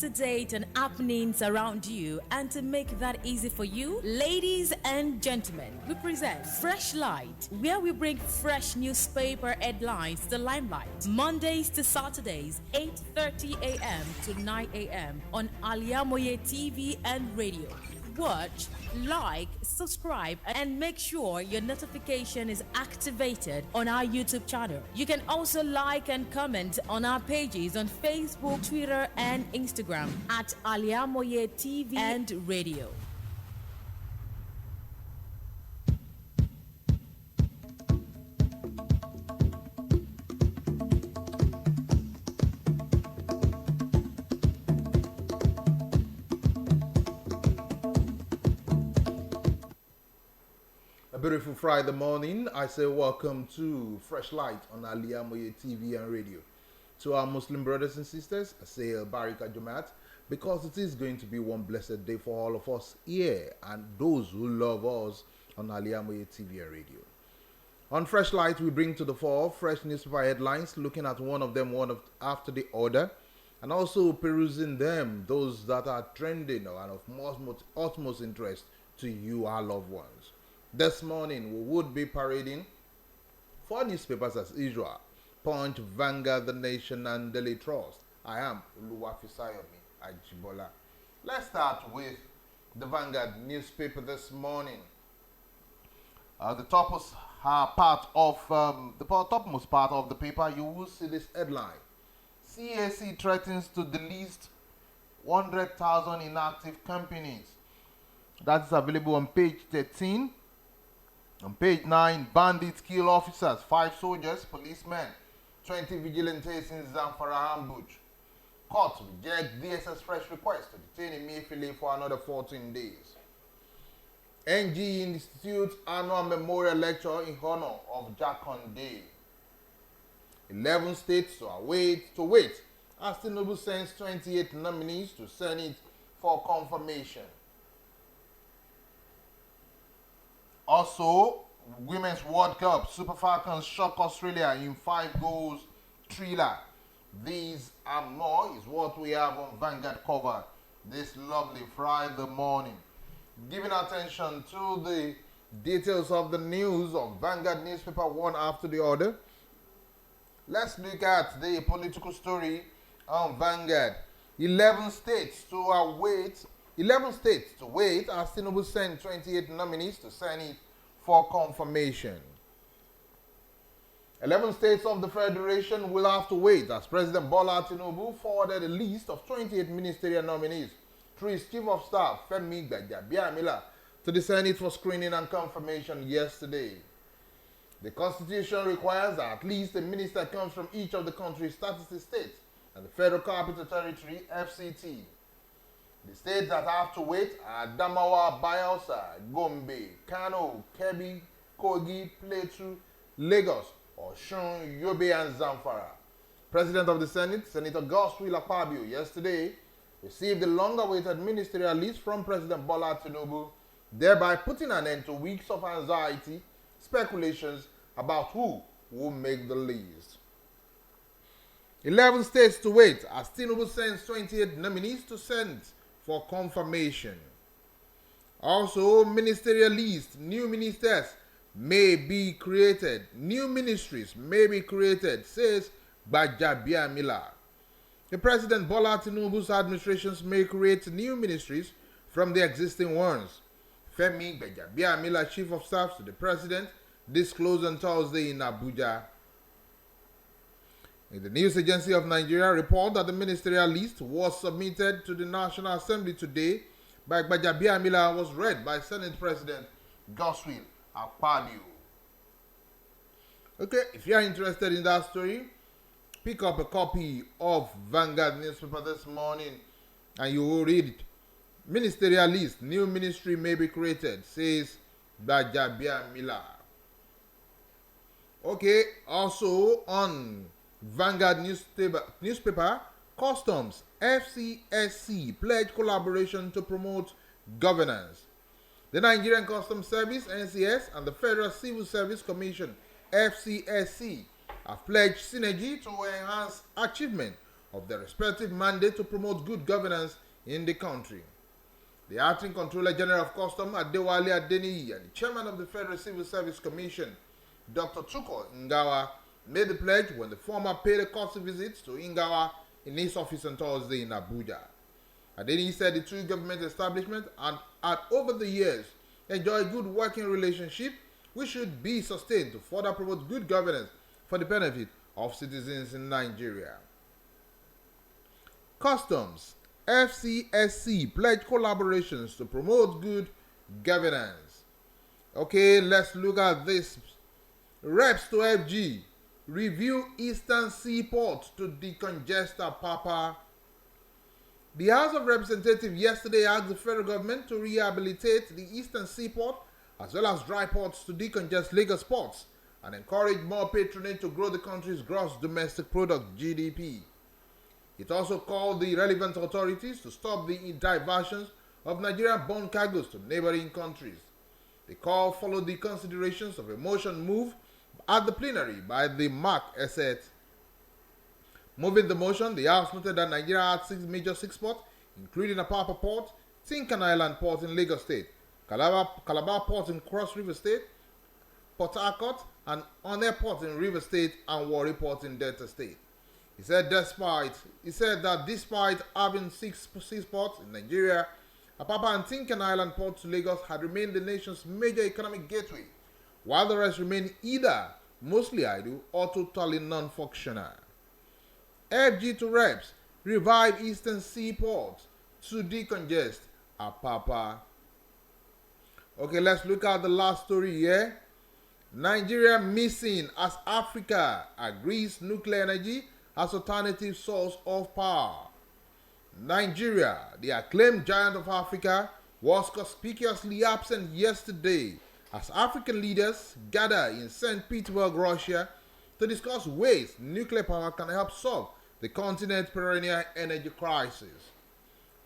To date on happenings around you, and to make that easy for you, ladies and gentlemen, we present Freshlight, where we bring fresh newspaper headlines to the limelight. Mondays to Saturdays, 8:30 a.m. to 9 a.m. on Al-IyamoyeTv and radio. Watch, like, subscribe, and make sure your notification is activated on our YouTube channel. You can also like and comment on our pages on Facebook, Twitter, and Instagram at Al-IyamoyeTV and radio. A beautiful Friday morning. I say welcome to Freshlight on Al-IyamoyeTv and radio. To our Muslim brothers and sisters, I say Barika Jumat, because it is going to be one blessed day for all of us here and those who love us on Al-IyamoyeTv and radio. On Freshlight, we bring to the fore fresh newspaper headlines, looking at one of them after the other, and also perusing them, those that are trending and of utmost interest to you, our loved ones. This morning, we would be parading 4 newspapers as usual: Punch, Vanguard, The Nation, and Daily Trust. I am OLUWAFISAYOMI, AJIBOLA. Let's start with the Vanguard newspaper this morning. The topmost part of the paper, you will see this headline: CAC threatens to delist 100,000 inactive companies. That's available on page 13. On page 9, bandits kill officers, 5 soldiers, policemen, 20 vigilantes in Zamfara ambush. Court rejects DSS fresh request to detain Emefiele for another 14 days. NG Institute annual memorial lecture in honor of Jakon Day. 11 states to wait as Tinubu sends 28 nominees to Senate for confirmation. Also, Women's World Cup, Super Falcons shock Australia in 5 goals thriller. These and more is what we have on Vanguard cover this lovely Friday morning. Giving attention to the details of the news of Vanguard newspaper one after the other, let's look at the political story on Vanguard. 11 states to wait as Tinubu sent 28 nominees to Senate for confirmation. 11 states of the Federation will have to wait as President Bola Tinubu forwarded a list of 28 ministerial nominees through his Chief of Staff, Femi Gbajabiamila, to the Senate for screening and confirmation yesterday. The Constitution requires that at least a minister comes from each of the country's 36 states and the Federal Capital Territory, FCT. The states that have to wait are Adamawa, Bayelsa, Gombe, Kano, Kebbi, Kogi, Plateau, Lagos, Osun, Yobe, and Zamfara. President of the Senate, Senator Godswill Akpabio, yesterday received the long-awaited ministerial list from President Bola Tinubu, thereby putting an end to weeks of anxiety, speculations about who will make the list. 11 states to wait as Tinubu sends 28 nominees to Senate for confirmation. Also, ministerial list, new ministers may be created, new ministries may be created, says Gbajabiamila. The President Bola Tinubu's administrations may create new ministries from the existing ones. Femi Gbajabiamila, Chief of Staff to the President, disclosed on Thursday in Abuja. The News Agency of Nigeria report that the ministerial list was submitted to the National Assembly today by Gbajabiamila and was read by Senate President Godswill Akpabio. Okay, if you are interested in that story, pick up a copy of Vanguard newspaper this morning and you will read it. Ministerial list, new ministry may be created, says Gbajabiamila. Okay, also on Vanguard newspaper, Customs, FCSC pledge collaboration to promote governance. The Nigerian Customs Service, NCS, and the Federal Civil Service Commission, FCSC, have pledged synergy to enhance achievement of their respective mandate to promote good governance in the country. The Acting Controller General of Customs, Adewale Adeniyi, and the Chairman of the Federal Civil Service Commission, Dr. Chuko Ngawa, made the pledge when the former paid a courtesy visit to Ngawa in his office on Thursday in Abuja. Adeniyi said the two government establishments had over the years enjoyed good working relationship, which should be sustained to further promote good governance for the benefit of citizens in Nigeria. Customs, FCSC pledged collaborations to promote good governance. Okay, let's look at this. Reps to FG review Eastern Seaport to decongest Apapa. The House of Representatives yesterday asked the federal government to rehabilitate the Eastern Seaport as well as dry ports to decongest Lagos ports and encourage more patronage to grow the country's gross domestic product (GDP). It also called the relevant authorities to stop the diversions of Nigerian-bound cargoes to neighboring countries. The call followed the considerations of a motion moved at the plenary by the MAC asset. Moving the motion, the House noted that Nigeria had 6 major ports, including Apapa Port, Tinkan Island Port in Lagos State, Calabar Port in Cross River State, Port Harcourt, and Onne Port in River State, and Warri Port in Delta State. He said that despite having 6 ports in Nigeria, Apapa and Tinkan Island ports to Lagos had remained the nation's major economic gateway, while the rest remained either mostly idle or totally non-functional. FG to Reps revive Eastern Seaport to decongest Apapa. Okay, let's look at the last story here. Nigeria missing as Africa agrees nuclear energy as alternative source of power. Nigeria, the acclaimed giant of Africa, was conspicuously absent yesterday as African leaders gather in St. Petersburg, Russia, to discuss ways nuclear power can help solve the continent's perennial energy crisis.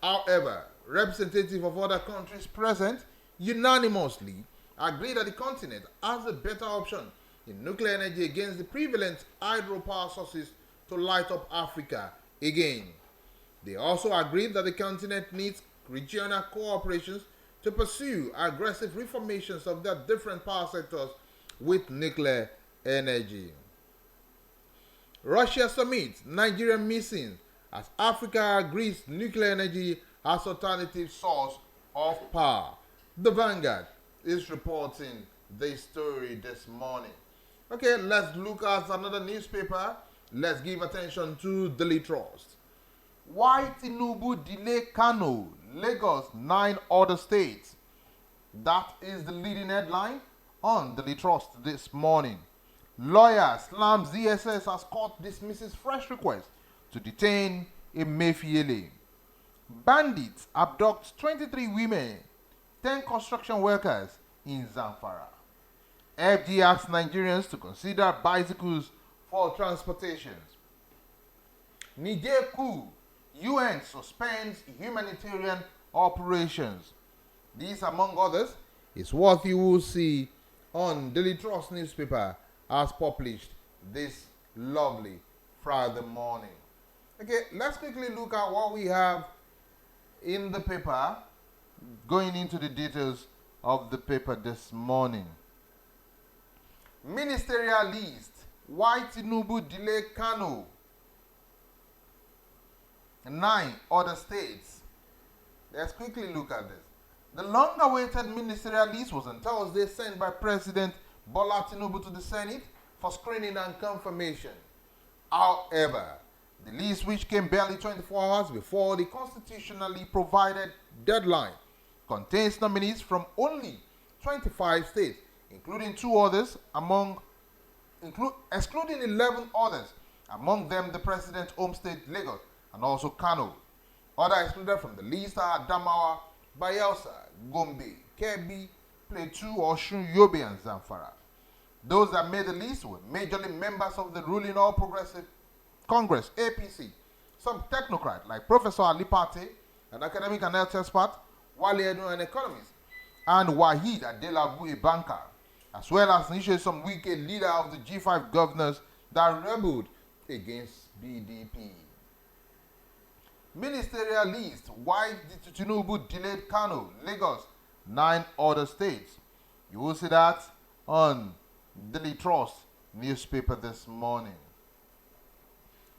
However, representatives of other countries present unanimously agree that the continent has a better option in nuclear energy against the prevalent hydropower sources to light up Africa again. They also agreed that the continent needs regional cooperations to pursue aggressive reformations of their different power sectors with nuclear energy. Russia summit, Nigeria missing as Africa agrees nuclear energy as alternative source of power. The Vanguard is reporting this story this morning. Okay, let's look at another newspaper. Let's give attention to Daily Trust. Why Tinubu delay Kano, Lagos, 9 other states? That is the leading headline on Daily Trust this morning. Lawyer slams DSS as court dismisses fresh request to detain Emefiele. Bandits abduct 23 women, 10 construction workers in Zamfara. FD asks Nigerians to consider bicycles for transportation. Niger coup, UN suspends humanitarian operations. These, among others, is what you will see on Daily Trust newspaper as published this lovely Friday morning. Okay, let's quickly look at what we have in the paper, going into the details of the paper this morning. Ministerial list. Why Tinubu delay Kano? 9 other states. Let's quickly look at this. The long-awaited ministerial list was on Thursday sent by President Bola Tinubu to the Senate for screening and confirmation. However, the list, which came barely 24 hours before the constitutionally provided deadline, contains nominees from only 25 states, including 2 others excluding 11 others, among them the president's home state Lagos and also Kano. Others excluded from the list are Adamawa, Bayelsa, Gombe, Kebbi, Plateau, Osun, Yobe, and Zamfara. Those that made the list were majorly members of the ruling All Progressive Congress, APC, some technocrats like Professor Ali Pate, an academic and health expert, Wale Edun, an economist, and Wahid Adelabu, a banker, as well as initially some wicked leader of the G5 governors that rebelled against BDP. Ministerial list. Why did Tinubu delayed Kano, Lagos, 9 other states? You will see that on Daily Trust newspaper this morning.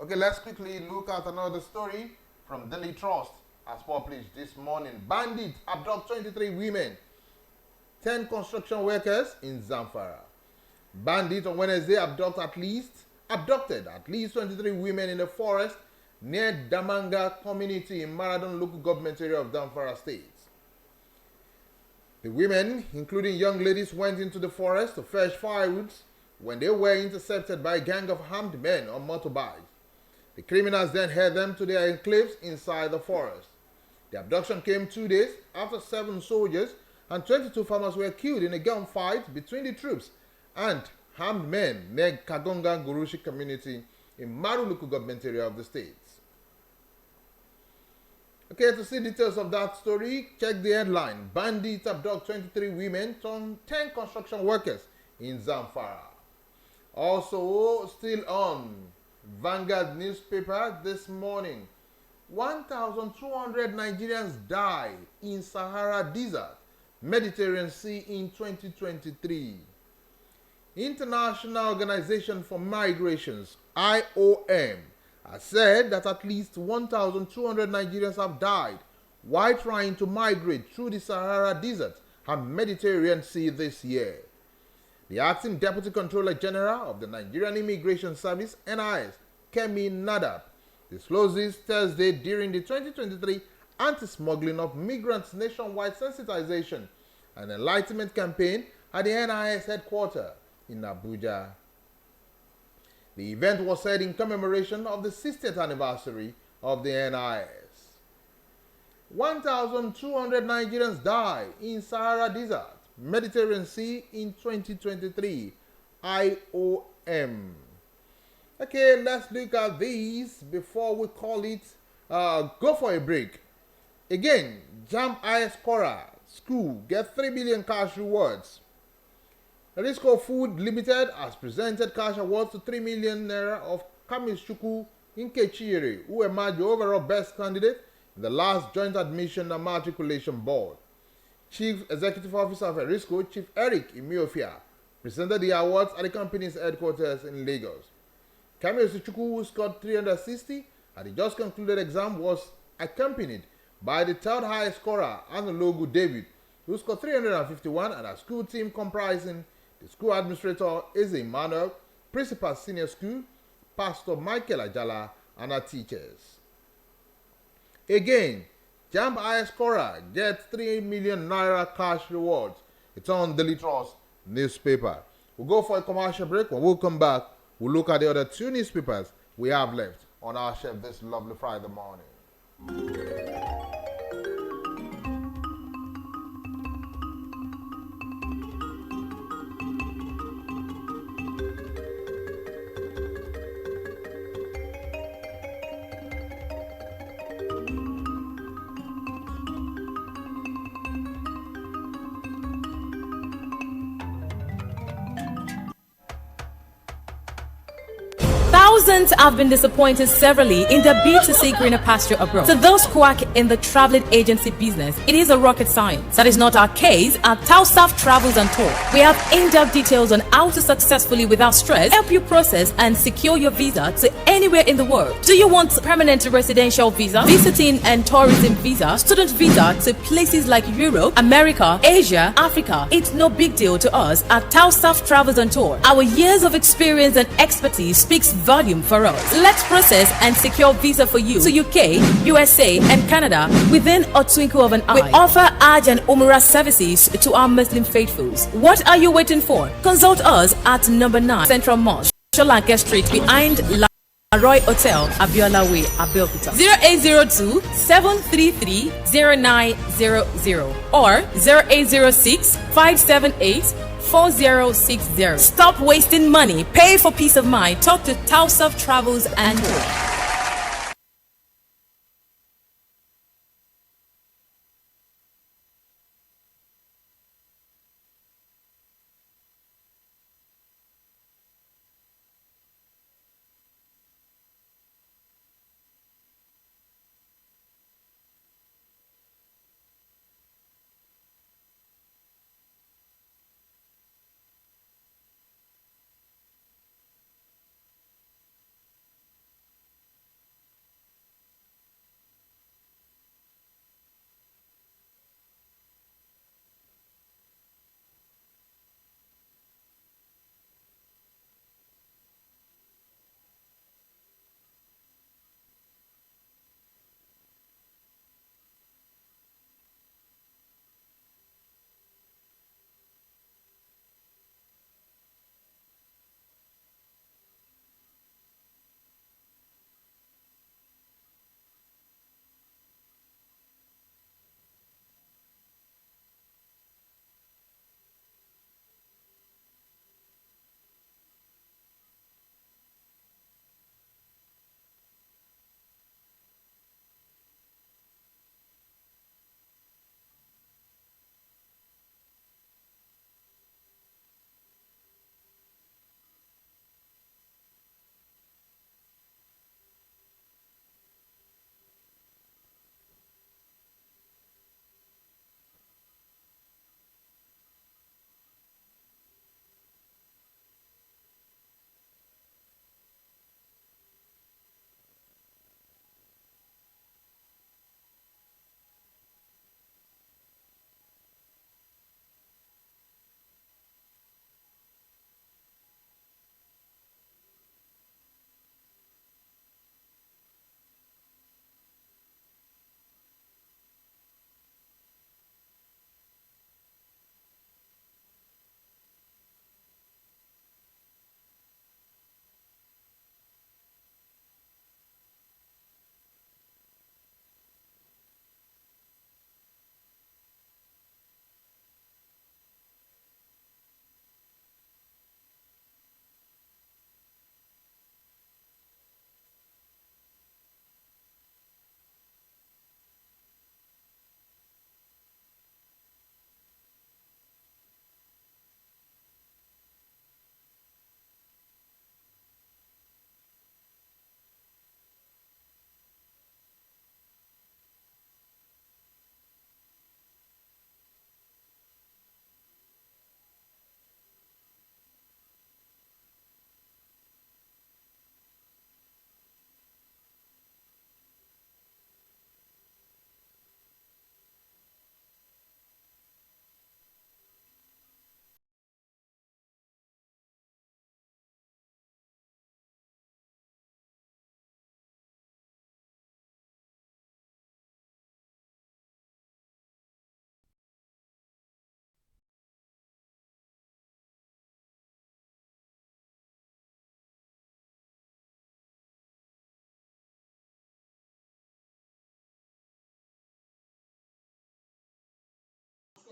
Okay, let's quickly look at another story from Daily Trust as published this morning. Bandits abduct 23 women, 10 construction workers in Zamfara. Bandits on Wednesday abducted at least 23 women in the forest near Damanga community in Maradon local government area of Zamfara state. The women, including young ladies, went into the forest to fetch firewood when they were intercepted by a gang of armed men on motorbikes. The criminals then held them to their enclaves inside the forest. The abduction came 2 days after 7 soldiers and 22 farmers were killed in a gunfight between the troops and armed men near Kagonga Gurushi community in Maru local government area of the state. Okay, to see details of that story, check the headline. Bandits abduct 23 women, 10 construction workers in Zamfara. Also, still on Vanguard newspaper this morning, 1,200 Nigerians die in Sahara Desert, Mediterranean Sea in 2023. International Organization for Migrations, IOM, has said that at least 1,200 Nigerians have died while trying to migrate through the Sahara Desert and Mediterranean Sea this year. The acting Deputy Controller General of the Nigerian Immigration Service, NIS, Kemi Nadab, disclosed this Thursday during the 2023 Anti-Smuggling of Migrants Nationwide Sensitization and Enlightenment Campaign at the NIS headquarters in Abuja. The event was held in commemoration of the 60th anniversary of the NIS. 1,200 Nigerians died in Sahara Desert, Mediterranean Sea in 2023, IOM. Okay, let's look at these before we call it go for a break. Again, JAMB IS Cora School get 3 billion cash rewards. Risco Food Limited has presented cash awards to 3 million naira of Kamis Chuku Nkechiri, who emerged the overall best candidate in the last joint admission and matriculation board. Chief Executive Officer of Risco, Chief Eric Imiofia, presented the awards at the company's headquarters in Lagos. Kamis Chuku, who scored 360 at the just concluded exam, was accompanied by the third highest scorer, Analogu David, who scored 351, and a school team comprising the school administrator is Emmanuel, principal senior school, Pastor Michael Ajala, and our teachers. Again, JAMB IS Cora gets 3 million naira cash rewards. It's on Daily Trust newspaper. We'll go for a commercial break. When we'll come back, we'll look at the other 2 newspapers we have left on our shelf this lovely Friday morning. Thousands have been disappointed severally in their bid to seek greener pasture abroad. To those quack in the traveling agency business, it is a rocket science. That is not our case at Tausaf Travels and Tour. We have in-depth details on how to successfully, without stress, help you process and secure your visa to anywhere in the world. Do you want permanent residential visa, visiting and tourism visa, student visa to places like Europe, America, Asia, Africa? It's no big deal to us at Tausaf Travels and Tour. Our years of experience and expertise speaks volume for us. Let's process and secure visa for you to UK, USA, and Canada within a twinkle of an eye. We offer Hajj and Umrah services to our Muslim faithfuls. What are you waiting for? Consult us at number 9 Central Mosque, Sholanke Street, behind Roy Hotel, Abiola Way, Abeokuta. 0802 733 0900 or 0806 578 4060. Stop wasting money. Pay for peace of mind. Talk to Tausaf Travels and Tour.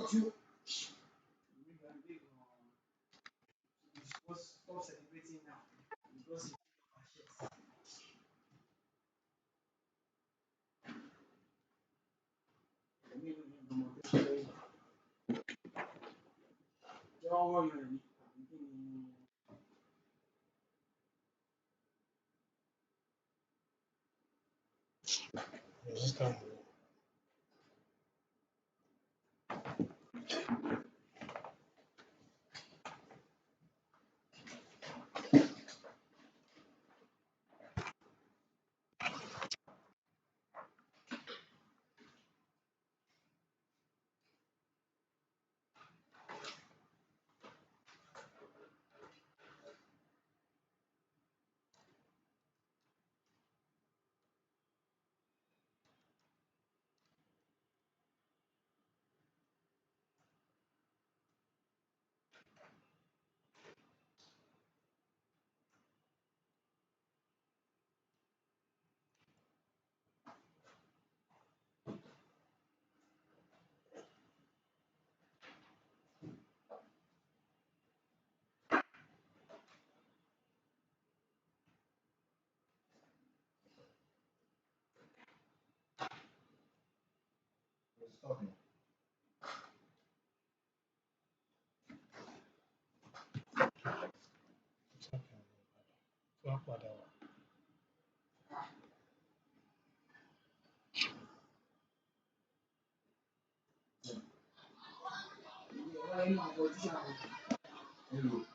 Stop celebrating now because Stopping. Hello.